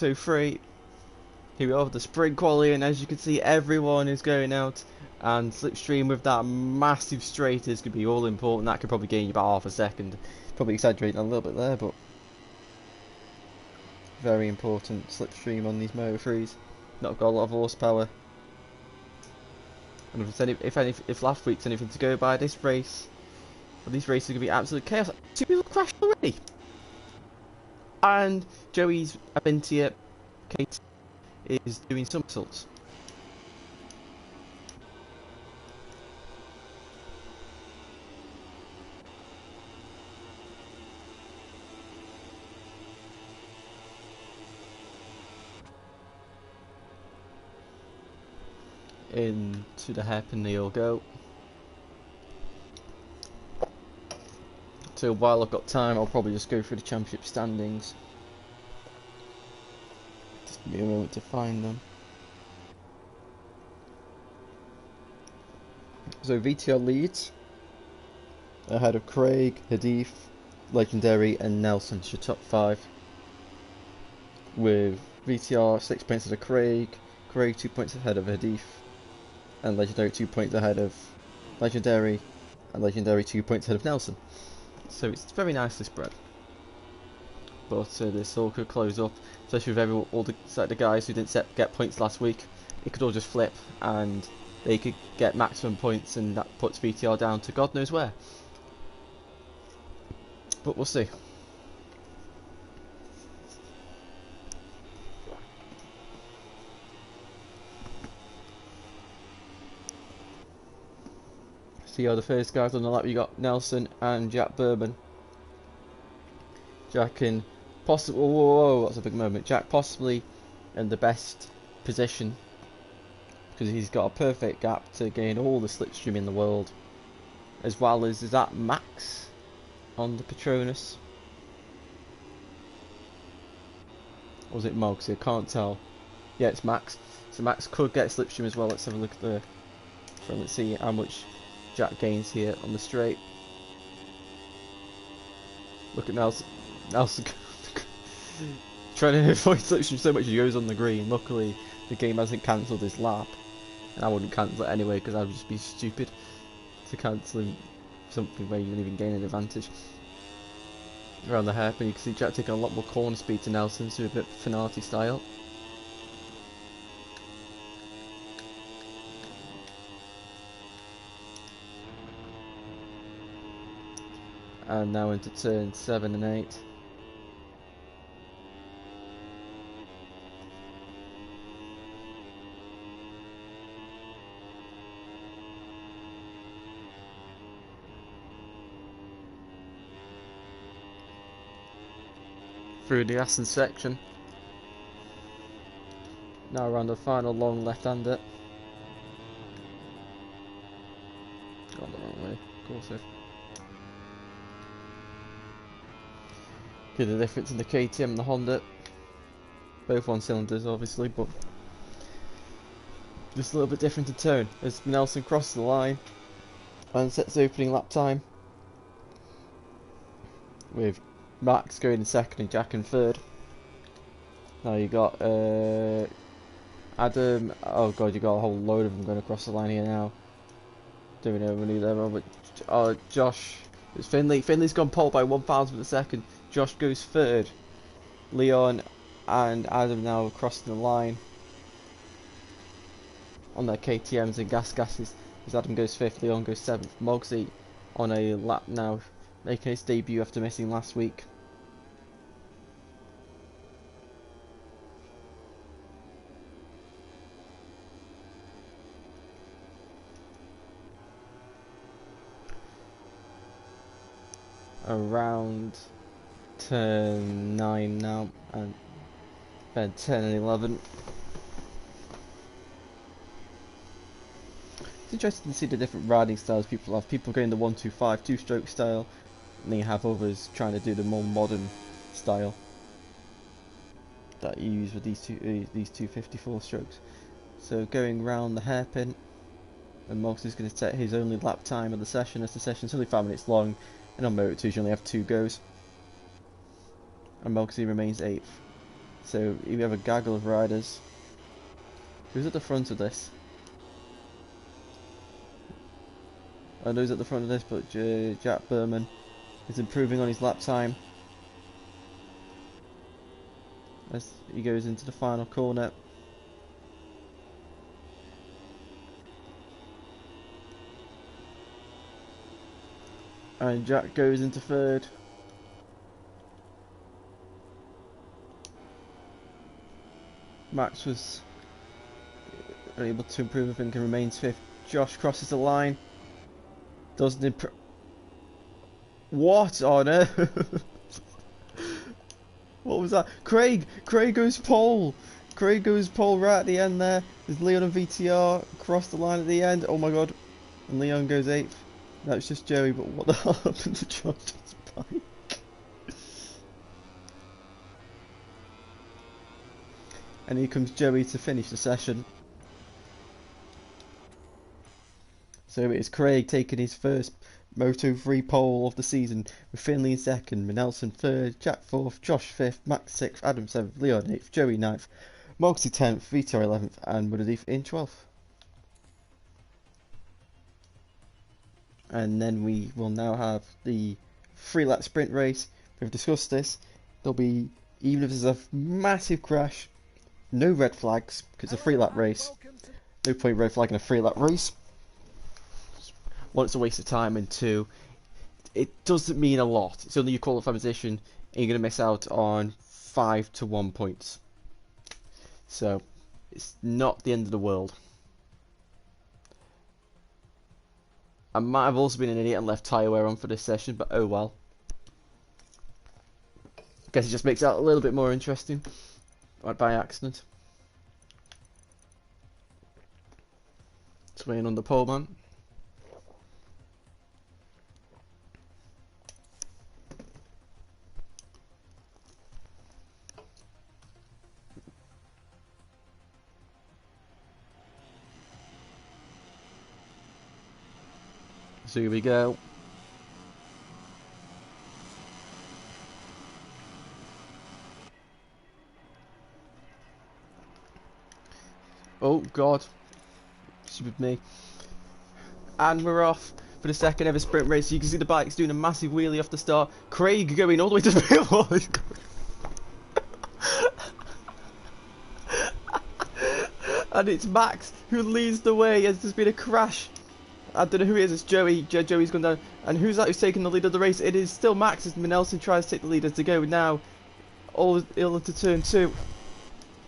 2-3. Here we are, the sprint quality, and as you can see, everyone is going out. And slipstream with that massive straight is going to be all important. That could probably gain you about half a second. Probably exaggerating a little bit there, but very important slipstream on these Moto 3s. Not got a lot of horsepower. And if last week's anything to go by, this race, well, these races are going to be absolute chaos. 2 people crashed already. And Joey's Aventia Kate is doing somersaults. Into the hairpin they all go. So while I've got time, I'll probably just go through the championship standings. Just give me a moment to find them. So VTR leads ahead of Craig, Hadith, Legendary and Nelson's your top 5. With VTR 6 points ahead of Craig 2 points ahead of Hadith, and Legendary 2 points ahead of Legendary, and Legendary 2 points ahead of Nelson. So it's very nicely spread. But this all could close up, especially with all the guys who didn't get points last week. It could all just flip, and they could get maximum points, and that puts VTR down to God knows where. But we'll see. See how the first guys on the lap, you got Nelson and Jack Bourbon. Jack in possibly, whoa, that's a big moment. Jack possibly in the best position because he's got a perfect gap to gain all the slipstream in the world, as well as is that Max on the Patronus, or was it Mogs? I can't tell. Yeah, it's Max. So Max could get slipstream as well. Let's have a look at the. So let's see how much Jack gains here on the straight. Look at Nelson. Nelson trying to avoid slipstream so much he goes on the green. Luckily, the game hasn't cancelled his lap, and I wouldn't cancel it anyway because I would just be stupid to cancel something where you don't even gain an advantage. Around the hairpin, you can see Jack taking a lot more corner speed to Nelson, so a bit Finati style. And now into turn 7 and 8. Through the Assen section. Now around the final long left-hander. Gone the wrong way, of course. The difference in the KTM and the Honda, both 1 cylinders obviously, but just a little bit different in tone as Nelson crosses the line and sets the opening lap time, with Max going in second and Jack in third. Now you got Adam, oh god, you got a whole load of them going across the line here now. Don't even know when he there, but Josh, it's Finley. Finley's gone pole by 1,000th of a second. Josh goes third. Leon and Adam now crossing the line on their KTMs and gases. As Adam goes 5th, Leon goes 7th. Mogsy on a lap now, making his debut after missing last week. Around turn 9 now, and then 10 and 11. It's interesting to see the different riding styles people have. People going the 1-2-5 two-stroke style, and then you have others trying to do the more modern style that you use with these 254 strokes. So going round the hairpin, and Mox is going to set his only lap time of the session, as the session's only 5 minutes long, and on Moto 2 you only have 2 goes. And Moxie remains 8th. So you have a gaggle of riders. Who's at the front of this? I know who's at the front of this, but Jack Berman is improving on his lap time as he goes into the final corner. And Jack goes into third. Max was able to improve, I think, and remains fifth. Josh crosses the line. Doesn't improve. What on earth? What was that? Craig goes pole. Craig goes pole right at the end there. There's Leon and VTR cross the line at the end. Oh my god. And Leon goes 8th. That's just Joey, but what the hell happened to Josh's bike? And here comes Joey to finish the session. So it is Craig taking his first Moto 3 pole of the season, with Finley in 2nd, Nelson 3rd, Jack 4th, Josh 5th, Max 6th, Adam 7th, Leon 8th, Joey 9th, Moxie 10th, VTR 11th, and MotoGP in 12th. And then we will now have the 3-lap sprint race. We've discussed this. There'll be, even if there's a massive crash, no red flags, because it's a 3-lap race. No point red flagging a 3-lap race. One, it's a waste of time, and two, it doesn't mean a lot. It's only your qualifying position, and you're going to miss out on 5 to 1 points. So, it's not the end of the world. I might have also been an idiot and left tyre wear on for this session, but oh well. I guess it just makes it a little bit more interesting, right, by accident. Swaying on the pole man. So here we go. Oh god. Stupid me. And we're off for the second ever sprint race. You can see the bike's doing a massive wheelie off the start. Craig going all the way to the field. And it's Max who leads the way as there's been a crash. I don't know who it is, it's Joey. Joey's gone down. And who's that who's taking the lead of the race? It is still Max as Nelson tries to take the lead as they go now. All into turn 2.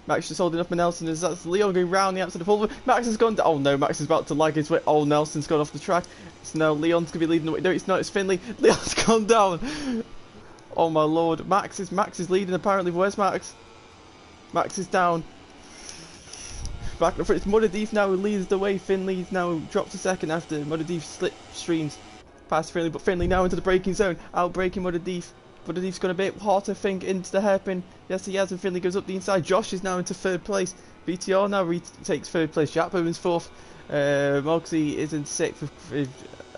Max just holding up Nelson as that's Leon going round the outside of all. Max has gone down. Oh no, Max is about to lag his way. Oh, Nelson's gone off the track. So now Leon's going to be leading the way. No, it's not, it's Finley. Leon's gone down. Oh my lord. Max is leading apparently. Where's Max? Max is down. Back in front, it's MotoGP now who leads the way. Finley's now dropped to 2nd after MotoGP slipstreams past Finley, but Finley now into the braking zone, out braking MotoGP. MotoGP's gone a bit hard, I think, into the hairpin. Yes, he has, and Finley goes up the inside. Josh is now into 3rd place. VTR now takes 3rd place. Jack Bowman's 4th. Moxie is in 6th.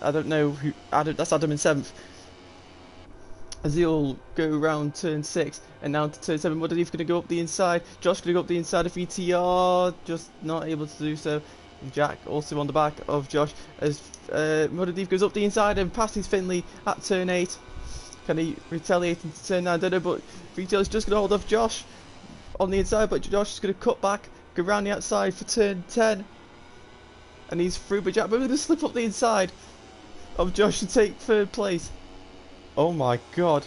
I don't know who. That's Adam in 7th. As they all go around turn 6 and now to turn 7. MotoGP's going to go up the inside. Josh going to go up the inside of VTR, just not able to do so. And Jack also on the back of Josh as MotoGP goes up the inside and passes Finley at turn 8. Can he retaliate into turn 9? I don't know, but VTR's just going to hold off Josh on the inside, but Josh is going to cut back, go round the outside for turn 10. And he's through, but Jack Bowman going to slip up the inside of Josh to take 3rd place. Oh my god.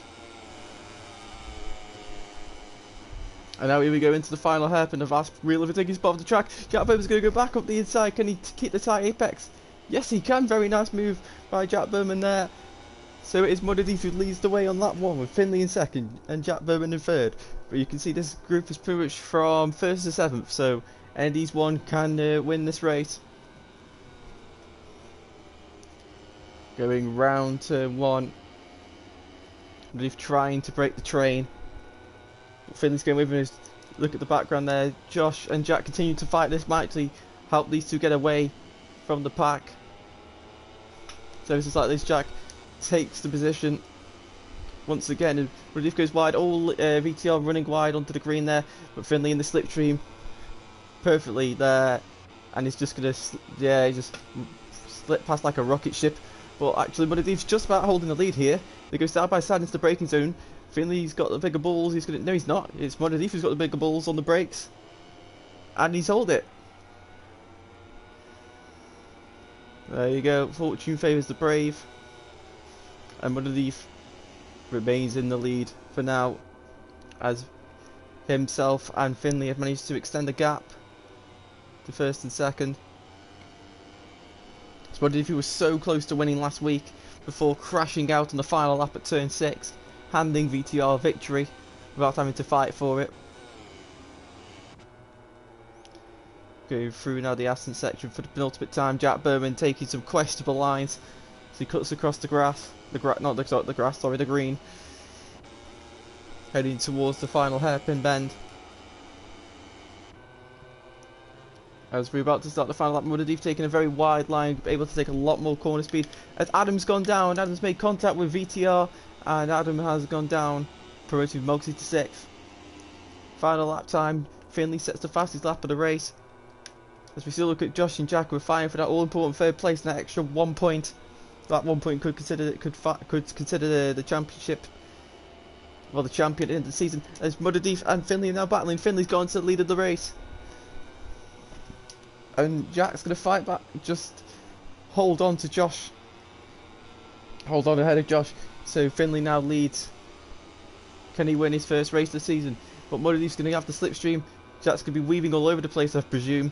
And now here we go into the final hairpin of last real of taking his spot of the track. Jack Bowman's going to go back up the inside. Can he keep the tight apex? Yes, he can. Very nice move by Jack Bowman there. So it is MotoGP who leads the way on lap 1 with Finley in 2nd and Jack Bowman in 3rd. But you can see this group is pretty much from 1st to 7th. So Andy's one can win this race. Going round turn 1. MotoGP trying to break the train. Finley's going with him. Look at the background there. Josh and Jack continue to fight. This might actually help these two get away from the pack. So it's just like this. Jack takes the position. once again, and Moto goes wide. All VTR running wide onto the green there, but Finley in the slipstream perfectly there, and he's just gonna, he just slip past like a rocket ship. But actually, MotoGP's just about holding the lead here. They go side by side into the braking zone. Finley's got the bigger balls. He's gonna, no, he's not. It's MotoGP who's got the bigger balls on the brakes, and he's held it. There you go. Fortune favours the brave, and MotoGP remains in the lead for now, as himself and Finley have managed to extend the gap to first and second. MotoGP was so close to winning last week before crashing out on the final lap at turn 6, handing VTR a victory without having to fight for it. Going through now the Aston section for the penultimate time. Jack Berman taking some questionable lines as he cuts across the grass. The green. Heading towards the final hairpin bend. As we're about to start the final lap, MotoGP taking a very wide line, able to take a lot more corner speed. As Adam's gone down, Adam's made contact with VTR, and Adam has gone down, promoting Moxie to 6th. Final lap time, Finley sets the fastest lap of the race. As we still look at Josh and Jack, we're fighting for that all-important third place and that extra 1 point. That 1 point could consider the championship, well, the champion at the end of the season. As MotoGP and Finley are now battling. Finley's gone to the lead of the race, and Jack's going to fight back. Just hold on to Josh. Hold on ahead of Josh. So Finley now leads. Can he win his first race of the season? But MotoGP's going to have the slipstream. Jack's going to be weaving all over the place, I presume,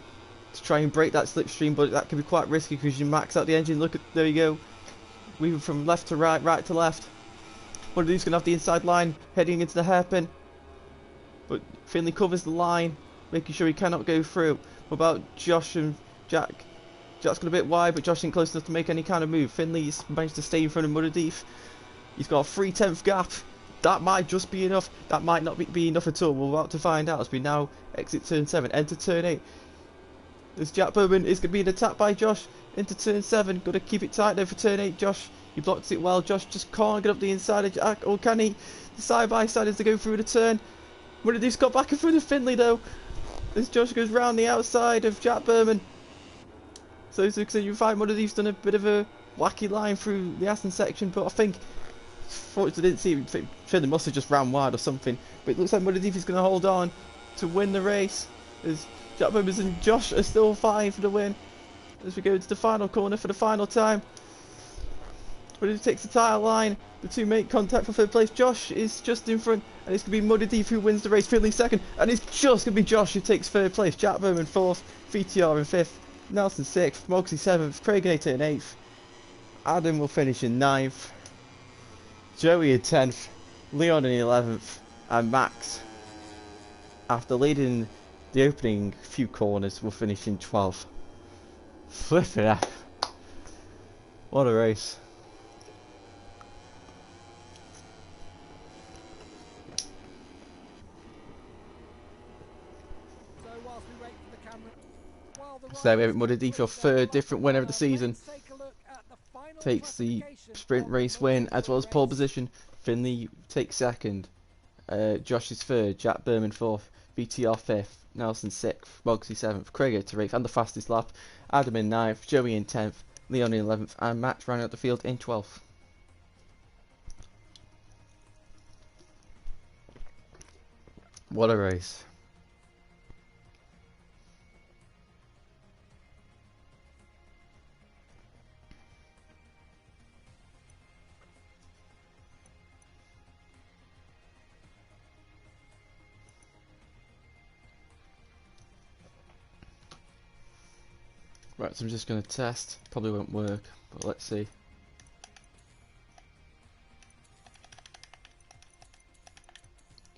to try and break that slipstream, but that can be quite risky because you max out the engine. Look at, there you go, weaving from left to right, right to left. MotoGP's going to have the inside line heading into the hairpin, but Finley covers the line, making sure he cannot go through. What about Josh and Jack? Jack's got a bit wide, but Josh isn't close enough to make any kind of move. Finley's managed to stay in front of MotoGP. He's got a 3/10 gap. That might just be enough. That might not be enough at all. We're about to find out as we now exit turn 7, enter turn 8. This Jack Bowman is going to be attacked by Josh into turn 7. Got to keep it tight there for turn 8. Josh, he blocks it well. Josh just can't get up the inside of Jack, or can he? The side by side is to go through the turn. MotoGP's got back in front of Finley though, as Josh goes round the outside of Jack Berman. So you find MotoGP's done a bit of a wacky line through the Aston section, but I think, fortunately, didn't see it. Finley must have just ran wide or something. But it looks like MotoGP is going to hold on to win the race, as Jack Berman and Josh are still fighting for the win. As we go into the final corner for the final time, MotoGP takes the tyre line. The two make contact for third place. Josh is just in front, and it's going to be MotoGP who wins the race. Finley second, and it's just going to be Josh who takes third place. Jack Berman 4th, VTR in 5th, Nelson 6th, Moxie 7th, Craig Nater in 8th, Adam will finish in 9th, Joey in 10th, Leon in 11th, and Max, after leading the opening few corners, will finish in 12th. Flipping out. What a race. So we have MotoGP, your third different winner of the season, takes the sprint race win as well as pole position. Finley takes second, Josh is third, Jack Berman 4th, VTR 5th, Nelson 6th, Moxie 7th, Craig to 8th and the fastest lap, Adam in 9th, Joey in 10th, Leon in 11th, and Max rounding out the field in 12th. What a race. Right, so I'm just going to test. Probably won't work, but let's see.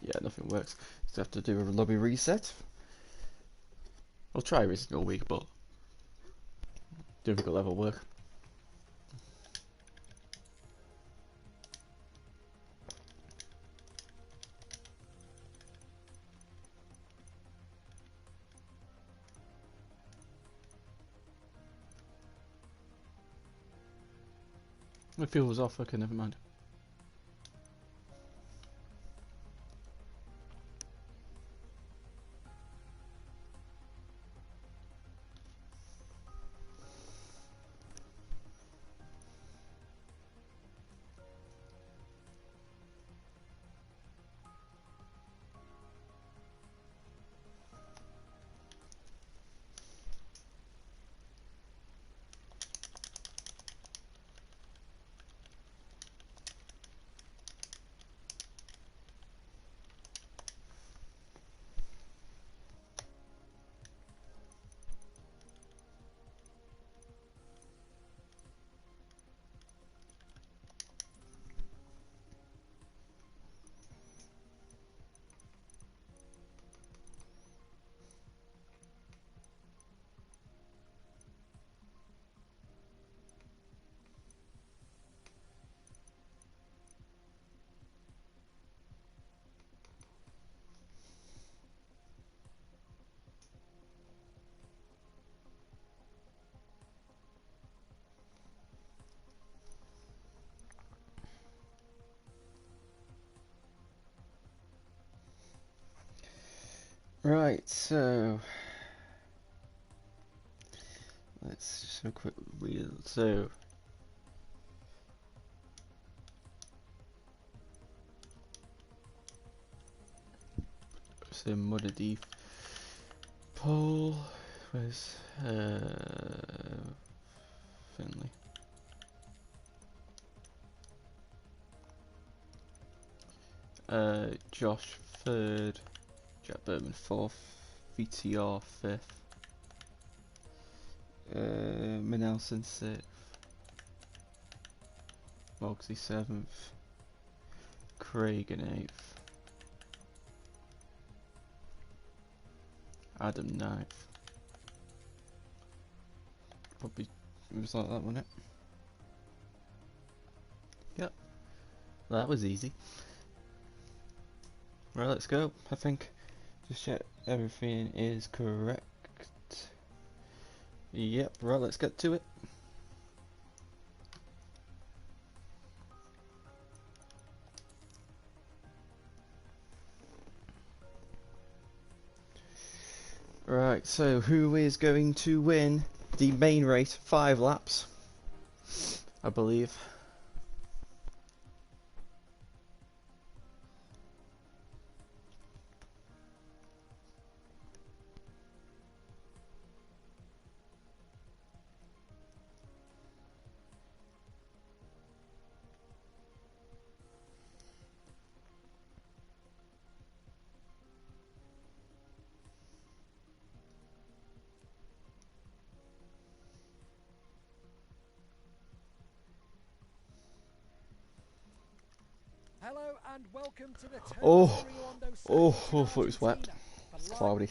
Yeah, nothing works. Just have to do a lobby reset. I'll try resetting all week, but don't think it'll ever work. My fuel was off, okay, never mind. Right, so let's just have a quick wheel. So MotoGP pole. Where's Finley? Josh third, Jack Bergman fourth, VTR fifth, Manelson sixth, Moxie seventh, Craig in eighth, Adam ninth. Probably it was like that, wasn't it? Yep, that was easy. Right, let's go. I think just check everything is correct. Yep, right, let's get to it. Right, so who is going to win the main race? 5 laps, I believe. Hello and welcome to the Oh, I thought it was wet. It's cloudy.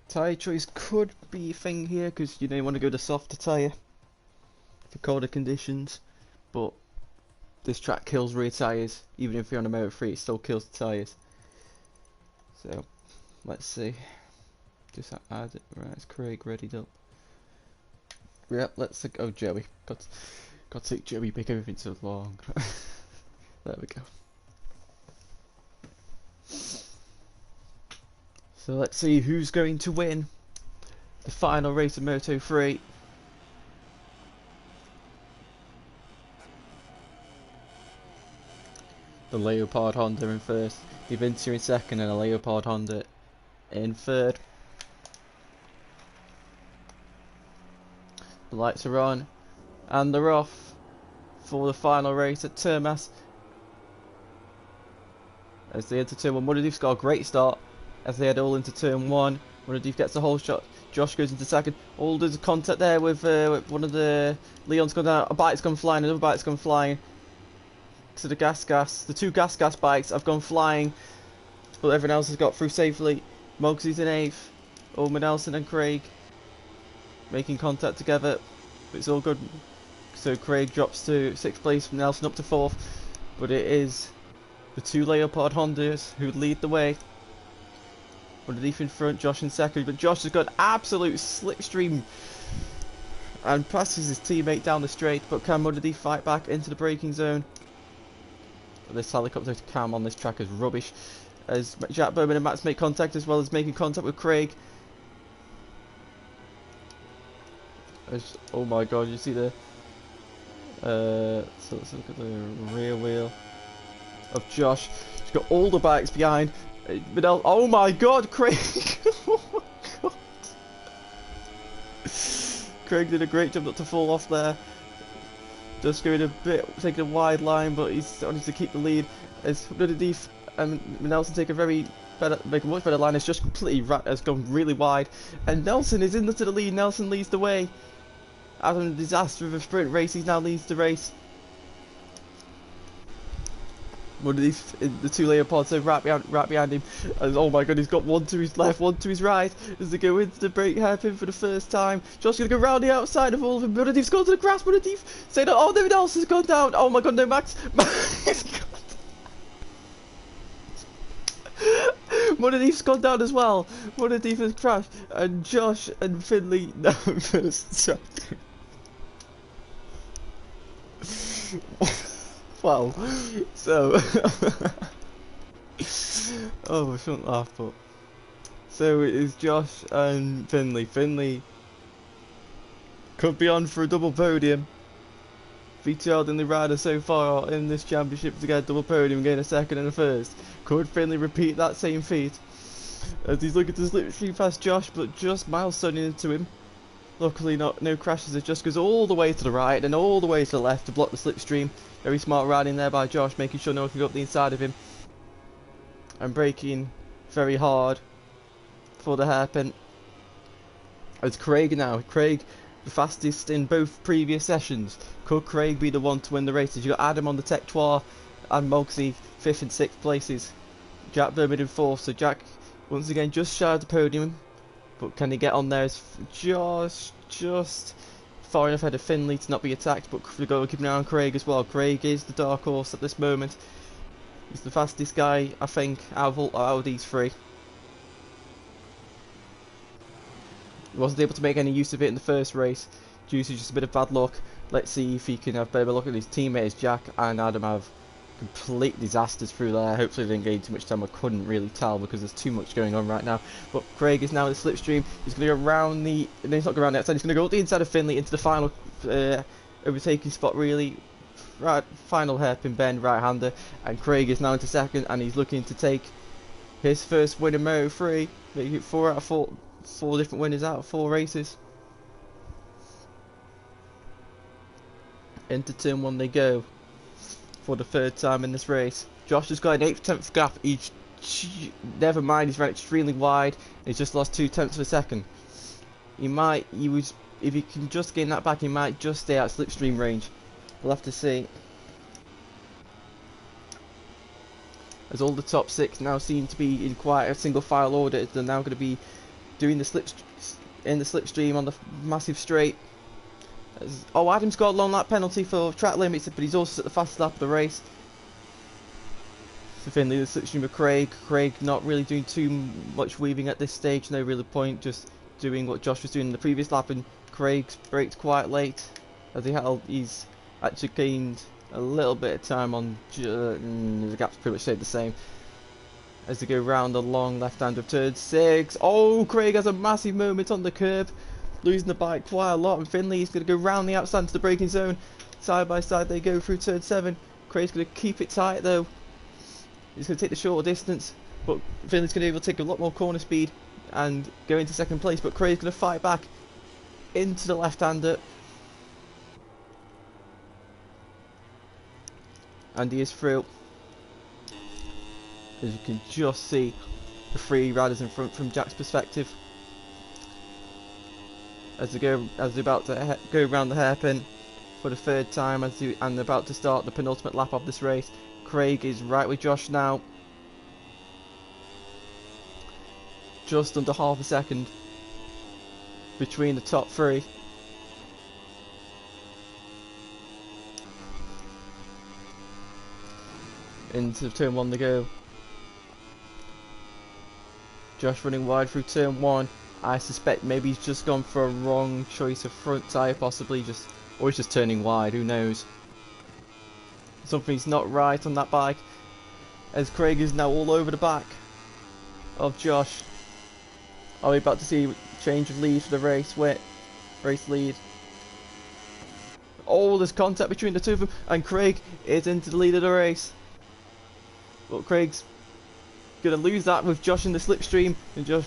Tyre choice could be a thing here because you want to go to softer tyre for colder conditions, but this track kills rear tyres. Even if you're on a Moto 3, it still kills the tyres. So let's see. Just add it. Right, it's Craig readied up. Yep, let's go. Oh, Joey. God's sake, Joey, make everything so long. There we go. So let's see who's going to win the final race of Moto 3. The Leopard Honda in first, the Avintia in second, and a Leopard Honda in third. The lights are on, and they're off for the final race at Termas. As they enter turn 1, MotoGP's got a great start as they head all into turn 1. MotoGP gets the whole shot. Josh goes into second. All there's a contact there with one of the Leon's gone down. A bike's gone flying. Another bike's gone flying. To the gas. The 2 gas bikes have gone flying, but everyone else has got through safely. Mogsy's in 8th. Owen Nelson and Craig making contact together. But it's all good. So Craig drops to 6th place. Nelson up to 4th. But it is the 2 Leopard Hondas who lead the way. Underneath in front, Josh in second, but Josh has got an absolute slipstream and passes his teammate down the straight, but can MotoGP fight back into the braking zone? This helicopter cam on this track is rubbish, as Jack Bergman and Max make contact, as well as making contact with Craig. Oh my god, you see the so let's look at the rear wheel of Josh. He's got all the bikes behind. Oh my god, Craig! Oh my god! Craig did a great job not to fall off there. Just going a bit, taking a wide line, but he's managed to keep the lead. As MotoGP and Nelson make a much better line. It's just completely has gone really wide, and Nelson is into the lead. Nelson leads the way. After a disaster of a sprint race, he now leads the race. one of these, the two Leopards are right behind him, and oh my god, he's got one to his left, one to his right, as they go into the brake hairpin for the first time. Josh's gonna go round the outside of all of them, Monadif's gone to the grass, Monadif, say that, oh, no one else has gone down, oh my god, no, Max has gone. Monadif's gone down as well, Monadif has crashed, and Josh and Finley now first. Well, so oh, I shouldn't laugh, but so it is Josh and Finley. Finley could be on for a double podium. Featured the only rider so far in this championship to get a double podium, gain a second and a first. Could Finley repeat that same feat? As he's looking to slipstream past Josh, but just milestoning into him. Luckily, no crashes. It just goes all the way to the right and all the way to the left to block the slipstream. Very smart riding there by Josh, making sure no one can go up the inside of him. And braking very hard for the hairpin. It's Craig now. Craig, the fastest in both previous sessions. Could Craig be the one to win the races? You got Adam on the Tech Trois and Mogsy 5th and 6th places. Jack Berman in 4th. So Jack, once again, just shy of the podium. But can he get on there? It's just far enough ahead of Finley to not be attacked, but we've got to keep an eye on Craig as well. Craig is the dark horse at this moment. He's the fastest guy, I think, out of these three. He wasn't able to make any use of it in the first race due to just a bit of bad luck. Let's see if he can have better luck. At his teammates Jack and Adam have complete disasters through there. Hopefully they didn't gain too much time. I couldn't really tell because there's too much going on right now. But Craig is now in the slipstream. He's going to go around the... No, he's not going around the outside. He's going to go up the inside of Finley into the final overtaking spot, really. Right, final hairpin bend, right-hander. And Craig is now into second, and he's looking to take his first win in Moto 3. Make it 4 out of 4 different winners out of 4 races. Into turn 1 they go. For the 3rd time in this race. Josh has got an 8th, 10th gap. Never mind, he's ran extremely wide. He's just lost 2/10 of a second. If he can just gain that back, he might just stay out slipstream range. We'll have to see. As all the top 6 now seem to be in quite a single file order, they're now going to be doing the slipstream on the massive straight. Oh, Adam's got a long lap penalty for track limits, but he's also at the fastest lap of the race. So Finley, the slipstream with Craig. Craig not really doing too much weaving at this stage, no real point, just doing what Josh was doing in the previous lap, and Craig's braked quite late. As he's actually gained a little bit of time on, the gap's pretty much stayed the same. As they go round the long left hand of turn 6. Oh, Craig has a massive moment on the curb. Losing the bike quite a lot, and Finley is going to go round the outside to the braking zone. Side by side they go through turn 7. Craig's going to keep it tight though. He's going to take the shorter distance, but Finley's going to be able to take a lot more corner speed and go into second place. But Craig's going to fight back into the left-hander. And he is through. As you can just see the 3 riders in front from Jack's perspective. As they're about to go around the hairpin for the 3rd time, and they're about to start the penultimate lap of this race. Craig is right with Josh now, just under half a second between the top 3. Into turn 1 to go. Josh running wide through turn 1. I suspect maybe he's just gone for a wrong choice of front tyre, possibly, or he's just turning wide, who knows. Something's not right on that bike, as Craig is now all over the back of Josh. Are we about to see change of lead for the race lead? Oh, there's contact between the two of them, and Craig is into the lead of the race. But Craig's going to lose that with Josh in the slipstream, and Josh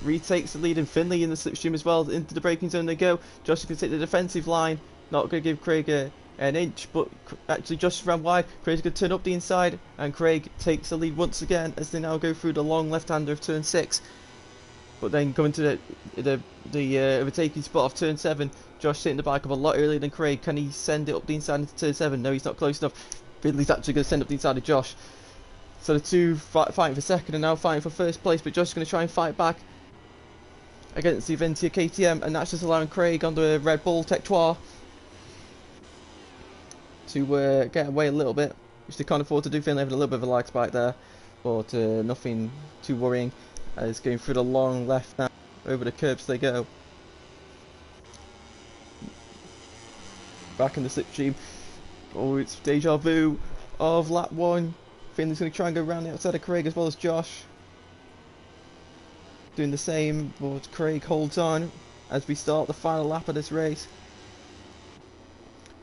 retakes the lead, and Finley in the slipstream as well. Into the braking zone they go. Josh is going to take the defensive line, not going to give Craig an inch, but actually Josh ran wide. Craig's going to turn up the inside, and Craig takes the lead once again as they now go through the long left-hander of turn 6. But then coming to the overtaking spot of turn 7, Josh hitting the bike up a lot earlier than Craig. Can he send it up the inside into turn 7? No, he's not close enough. Finley's actually going to send up the inside of Josh. So the two fighting for second and now fighting for first place, but Josh is going to try and fight back against the Aventia KTM, and that's just allowing Craig on the Red Bull Tech 3 to get away a little bit, which they can't afford to do. Finley having a little bit of a lag spike there, but nothing too worrying. As going through the long left now, over the curbs they go. Back in the slipstream. Oh, it's deja vu of lap 1. Finley's going to try and go around the outside of Craig as well as Josh. Doing the same, but Craig holds on as we start the final lap of this race.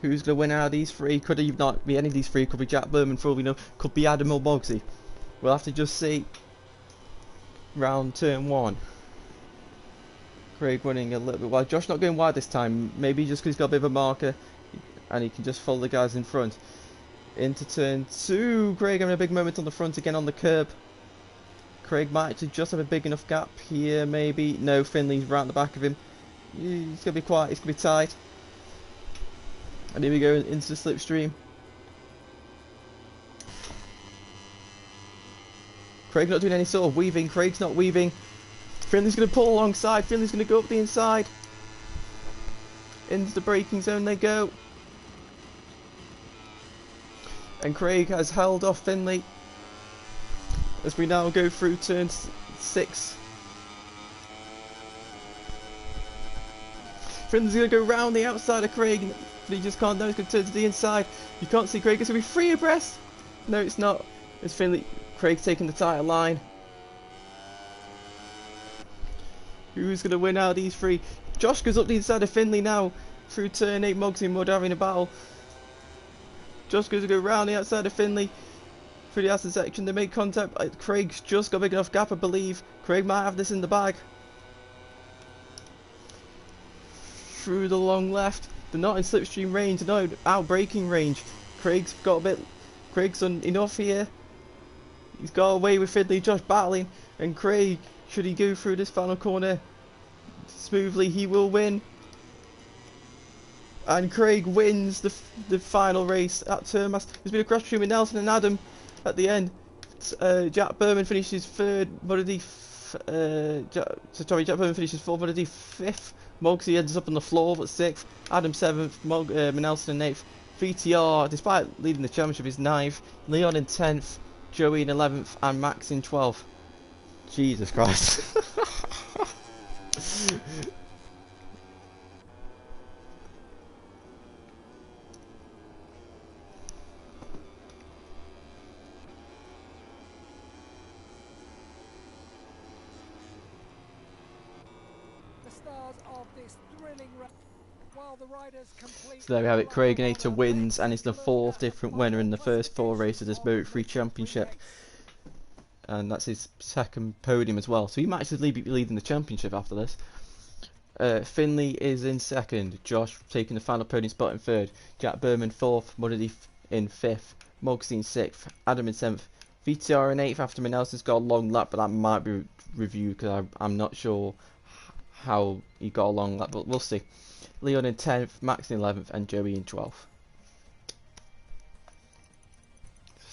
Who's going to win out of these three? Could he not be any of these three? Could be Jack Berman, for all we know. Could be Adam or Bogsy. We'll have to just see. Round turn 1. Craig running a little bit wide. Josh not going wide this time. Maybe just because he's got a bit of a marker and he can just follow the guys in front. Into turn 2. Craig having a big moment on the front again on the curb. Craig might actually just have a big enough gap here, maybe. No, Finley's right at the back of him. He's going to be quiet, it's going to be tight. And here we go into the slipstream. Craig not doing any sort of weaving. Craig's not weaving. Finley's going to pull alongside. Finley's going to go up the inside. Into the braking zone they go. And Craig has held off Finley as we now go through turn 6. Finley's going to go round the outside of Craig, but he just can't. No, he's going to turn to the inside. You can't see Craig. It's going to be 3 abreast. No, it's not. It's Finley. Craig's taking the tighter line. Who's going to win out of these 3? Josh goes up the inside of Finley now through turn 8. Mogsy and Mud having a battle. Josh goes to go round the outside of Finley through the outside section. They make contact. Craig's just got a big enough gap, I believe. Craig might have this in the bag. Through the long left. They're not in slipstream range. They're not out braking range. Craig's got a bit. Craig's done enough here. He's got away with Finley. Josh battling, and Craig, should he go through this final corner smoothly, he will win. And Craig wins the final race at Termas. There's been a crash between Nelson and Adam at the end. Jack Berman finishes 3rd. Jack Berman finishes 4th. Moody 5th. Mogsy ends up on the floor at 6th. Adam 7th. Nelson in 8th. VTR, despite leading the championship, is 9th. Leon in 10th. Joey in 11th. And Max in 12th. Jesus Christ. So there we have it. Craig Nater wins and is the 4th different winner in the first 4 races of this Moto3 Championship, and that's his 2nd podium as well. So he might actually be leading the championship after this. Finley is in 2nd. Josh taking the final podium spot in 3rd. Jack Berman 4th. Muddy in 5th. Mogsy in 6th. Adam in 7th. VTR in 8th after Nelson's got a long lap, but that might be reviewed because I'm not sure how he got a long lap, but we'll see. Leon in 10th, Max in 11th, and Joey in 12th.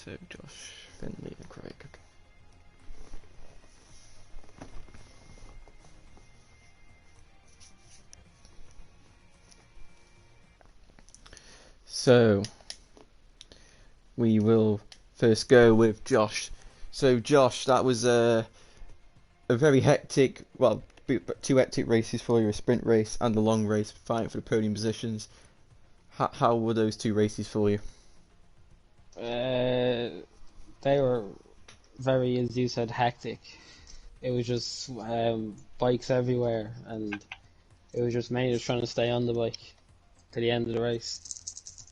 So Josh, Finley and Craig. Okay. So we will first go with Josh. So Josh, that was a very hectic, well, 2 hectic races for you, a sprint race and the long race, fighting for the podium positions. How were those 2 races for you? They were very, as you said, hectic. It was just bikes everywhere, and it was just mainly just trying to stay on the bike to the end of the race.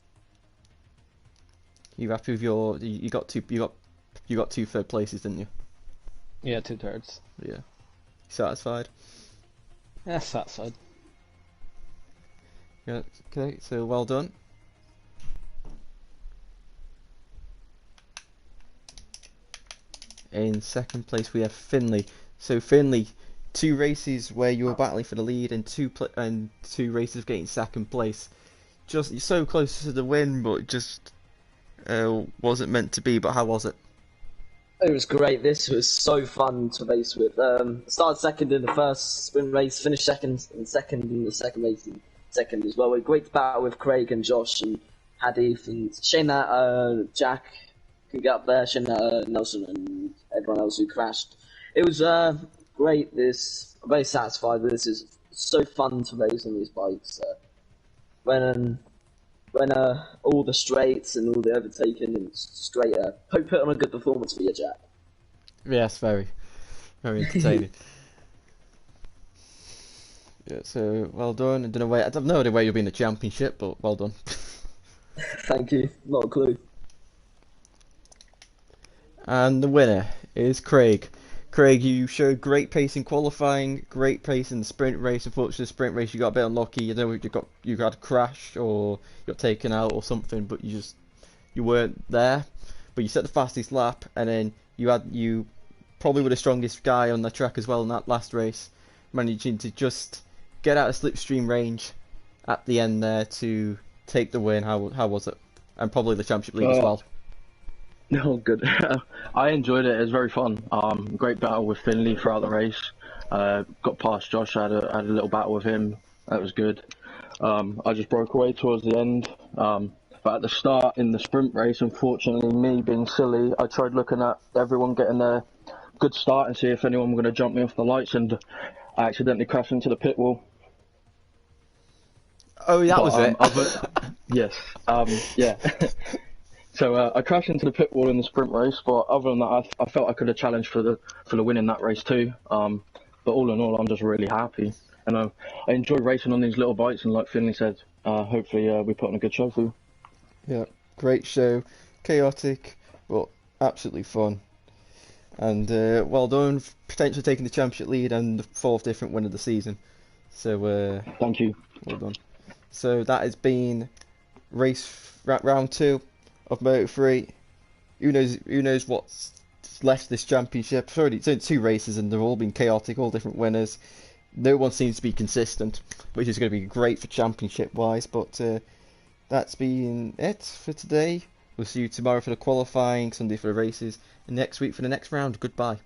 You happy with your? You got 2 third places, didn't you? Yeah, 2 thirds. Yeah. Satisfied? Yeah, satisfied. Yeah, okay, so well done. In 2nd place we have Finley. So Finley, 2 races where you were battling for the lead and 2 races of getting 2nd place. Just, you're so close to the win, but just wasn't meant to be, but how was it? It was great. This was so fun to race with. Started second in the first sprint race, finished second in the second race, and second as well. A great battle with Craig and Josh and Hadith, and shame that Jack can get up there, shame that Nelson and everyone else who crashed. It was great. I'm very satisfied with this. It's so fun to race on these bikes. When all the straights and all the overtaking, it's just great. Hope put on a good performance for you, Jack. Yes, very, very entertaining. Yeah, so well done. I have no idea where you'll be in the championship, but well done. Thank you. Not a clue. And the winner is Craig. Craig, you showed great pace in qualifying, great pace in the sprint race. Unfortunately, the sprint race you got a bit unlucky. You know, you had a crash or you got taken out or something, but you weren't there. But you set the fastest lap, and then you probably were the strongest guy on the track as well in that last race, managing to just get out of slipstream range at the end there to take the win. How was it? And probably the championship lead as well. No, good. I enjoyed it. It was very fun. Great battle with Finley throughout the race. Got past Josh. I had a little battle with him. That was good. I just broke away towards the end. But at the start in the sprint race, unfortunately, me being silly, I tried looking at everyone getting their good start and see if anyone was going to jump me off the lights, and I accidentally crashed into the pit wall. Oh, that was it? Yes. Yeah. So I crashed into the pit wall in the sprint race, but other than that, I felt I could have challenged for the win in that race too. But all in all, I'm just really happy, and I enjoy racing on these little bikes. And like Finley said, hopefully we put on a good show for you. Yeah, great show, chaotic, but absolutely fun. And well done, potentially taking the championship lead and the 4th different win of the season. So thank you. Well done. So that has been round 2 of Moto3. Who knows what's left this championship? It's only 2 races and they've all been chaotic, all different winners. No one seems to be consistent, which is going to be great for championship wise. But that's been it for today. We'll see you tomorrow for the qualifying, Sunday for the races, and next week for the next round. Goodbye.